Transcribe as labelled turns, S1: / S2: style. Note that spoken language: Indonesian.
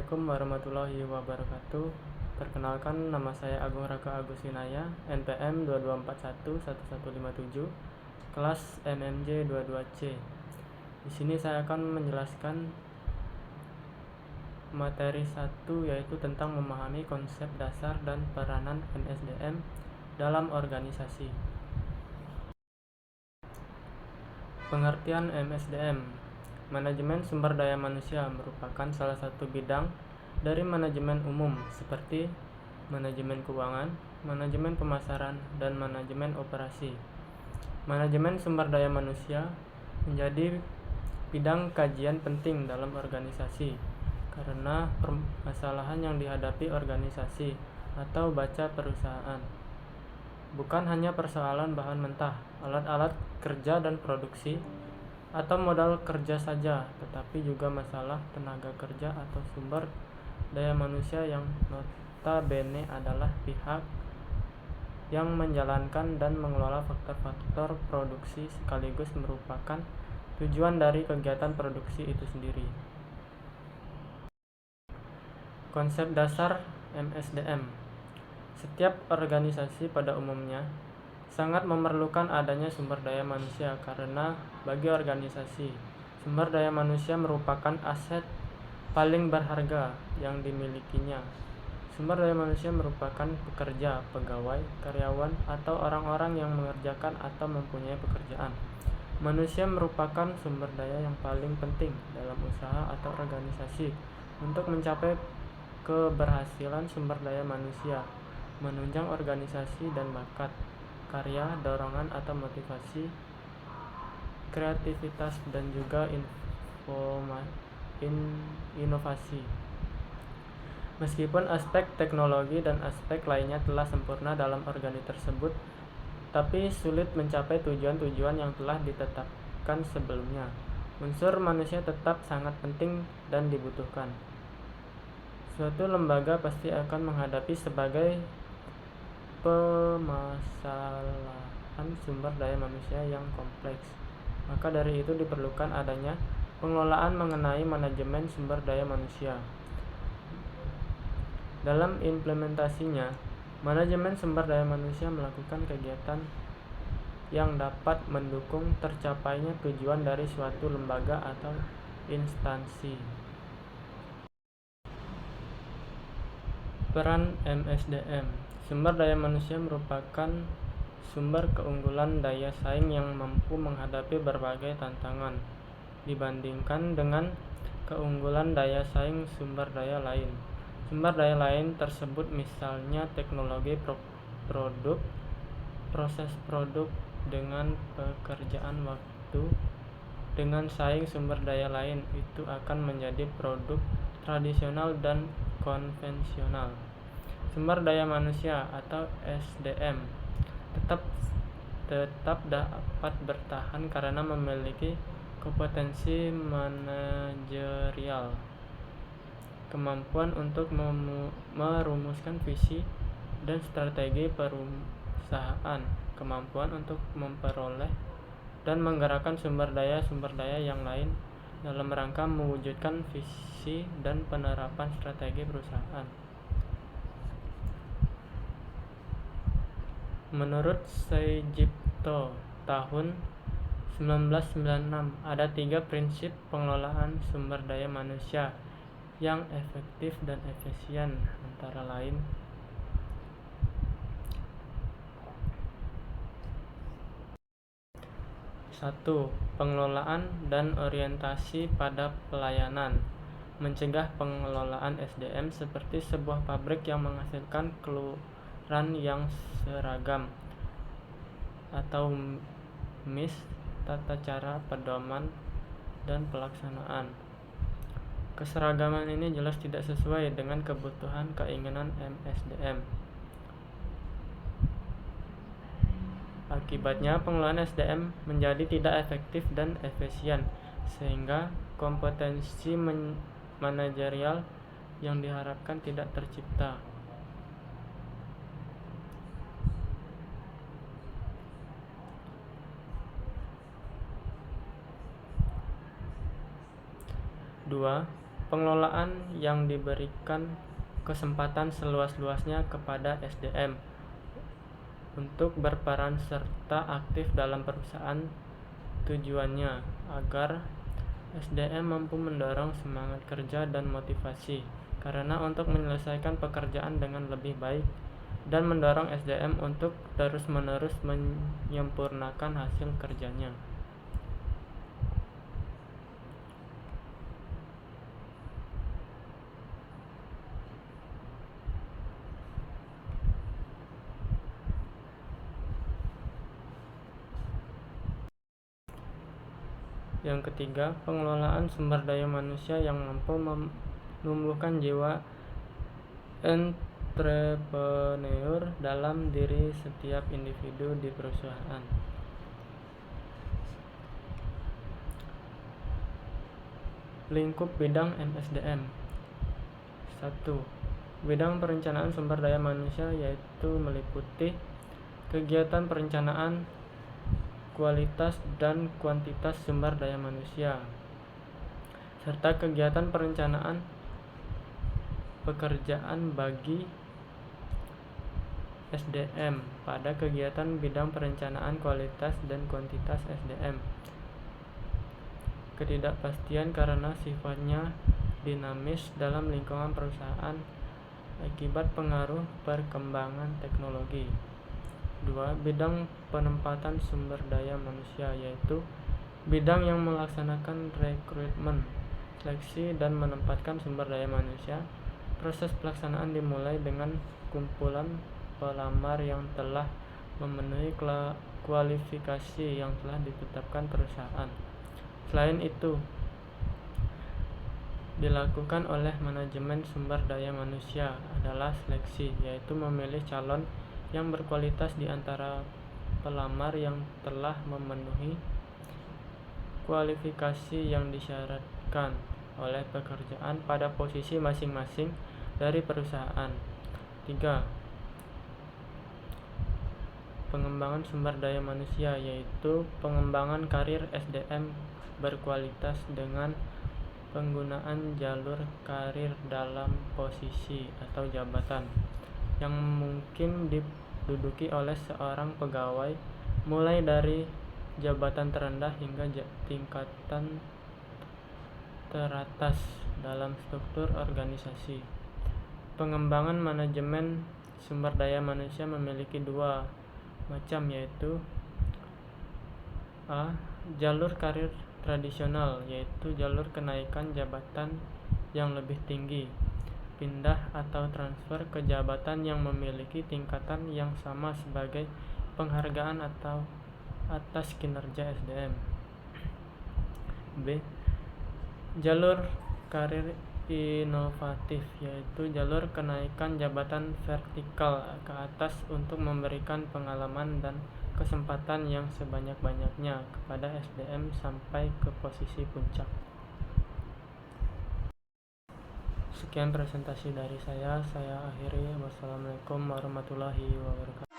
S1: Assalamualaikum warahmatullahi wabarakatuh. Perkenalkan, nama saya Agung Raka Agustinaya, NPM 22411157, kelas MMJ 22C. Di sini saya akan menjelaskan materi 1, yaitu tentang memahami konsep dasar dan peranan MSDM dalam organisasi. Pengertian MSDM. Manajemen sumber daya manusia merupakan salah satu bidang dari manajemen umum seperti manajemen keuangan, manajemen pemasaran, dan manajemen operasi. Manajemen sumber daya manusia menjadi bidang kajian penting dalam organisasi karena permasalahan yang dihadapi organisasi atau baca perusahaan bukan hanya persoalan bahan mentah, alat-alat kerja dan produksi, atau modal kerja saja, tetapi juga masalah tenaga kerja atau sumber daya manusia yang notabene adalah pihak yang menjalankan dan mengelola faktor-faktor produksi sekaligus merupakan tujuan dari kegiatan produksi itu sendiri. Konsep dasar MSDM. Setiap organisasi pada umumnya sangat memerlukan adanya sumber daya manusia karena bagi organisasi, sumber daya manusia merupakan aset paling berharga yang dimilikinya. Sumber daya manusia merupakan pekerja, pegawai, karyawan, atau orang-orang yang mengerjakan atau mempunyai pekerjaan. Manusia merupakan sumber daya yang paling penting dalam usaha atau organisasi. Untuk mencapai keberhasilan sumber daya manusia, menunjang organisasi dan bakat, karya, dorongan atau motivasi, kreativitas, dan juga inovasi. Meskipun aspek teknologi dan aspek lainnya telah sempurna dalam organisasi tersebut, tapi sulit mencapai tujuan-tujuan yang telah ditetapkan sebelumnya. Unsur manusia tetap sangat penting dan dibutuhkan. Suatu lembaga pasti akan menghadapi sebagai permasalahan sumber daya manusia yang kompleks. Maka dari itu diperlukan adanya pengelolaan mengenai manajemen sumber daya manusia. Dalam implementasinya, manajemen sumber daya manusia melakukan kegiatan yang dapat mendukung tercapainya tujuan dari suatu lembaga atau instansi. Peran MSDM. Sumber daya manusia merupakan sumber keunggulan daya saing yang mampu menghadapi berbagai tantangan dibandingkan dengan keunggulan daya saing sumber daya lain. Sumber daya lain tersebut misalnya teknologi produk, proses produk dengan pekerjaan waktu. Dengan saing sumber daya lain itu akan menjadi produk tradisional dan konvensional. Sumber daya manusia atau SDM tetap dapat bertahan karena memiliki kompetensi manajerial, kemampuan untuk merumuskan visi dan strategi perusahaan, kemampuan untuk memperoleh dan menggerakkan sumber daya yang lain dalam rangka mewujudkan visi dan penerapan strategi perusahaan. Menurut Saijipto tahun 1996, ada 3 prinsip pengelolaan sumber daya manusia yang efektif dan efisien, antara lain: 1. Pengelolaan dan orientasi pada pelayanan. Mencegah pengelolaan SDM seperti sebuah pabrik yang menghasilkan keluaran yang seragam, atau MIS, tata cara, pedoman, dan pelaksanaan. Keseragaman ini jelas tidak sesuai dengan kebutuhan keinginan MSDM. Akibatnya pengelolaan SDM menjadi tidak efektif dan efisien, sehingga kompetensi manajerial yang diharapkan tidak tercipta. 2. pengelolaan yang diberikan kesempatan seluas-luasnya kepada SDM untuk berperan serta aktif dalam perusahaan. Tujuannya agar SDM mampu mendorong semangat kerja dan motivasi karena untuk menyelesaikan pekerjaan dengan lebih baik dan mendorong SDM untuk terus-menerus menyempurnakan hasil kerjanya. Yang ketiga, pengelolaan sumber daya manusia yang mampu menumbuhkan jiwa entrepreneur dalam diri setiap individu di perusahaan. Lingkup bidang MSDM. 1. Bidang perencanaan sumber daya manusia yaitu meliputi kegiatan perencanaan kualitas dan kuantitas sumber daya manusia, serta kegiatan perencanaan pekerjaan bagi SDM pada kegiatan bidang perencanaan kualitas dan kuantitas SDM. Ketidakpastian karena sifatnya dinamis dalam lingkungan perusahaan akibat pengaruh perkembangan teknologi. 2. Bidang penempatan sumber daya manusia yaitu bidang yang melaksanakan rekrutmen, seleksi, dan menempatkan sumber daya manusia. Proses pelaksanaan dimulai dengan kumpulan pelamar yang telah memenuhi kualifikasi yang telah ditetapkan perusahaan. Selain itu, dilakukan oleh manajemen sumber daya manusia adalah seleksi, yaitu memilih calon yang berkualitas di antara pelamar yang telah memenuhi kualifikasi yang disyaratkan oleh pekerjaan pada posisi masing-masing dari perusahaan. 3. Pengembangan sumber daya manusia yaitu pengembangan karir SDM berkualitas dengan penggunaan jalur karir dalam posisi atau jabatan yang mungkin diduduki oleh seorang pegawai mulai dari jabatan terendah hingga tingkatan teratas dalam struktur organisasi. Pengembangan manajemen sumber daya manusia memiliki dua macam yaitu A. Jalur karir tradisional yaitu jalur kenaikan jabatan yang lebih tinggi, pindah atau transfer ke jabatan yang memiliki tingkatan yang sama sebagai penghargaan atau atas kinerja SDM. B. Jalur karir inovatif yaitu jalur kenaikan jabatan vertikal ke atas untuk memberikan pengalaman dan kesempatan yang sebanyak-banyaknya kepada SDM sampai ke posisi puncak. Sekian presentasi dari saya akhiri. Wassalamualaikum warahmatullahi wabarakatuh.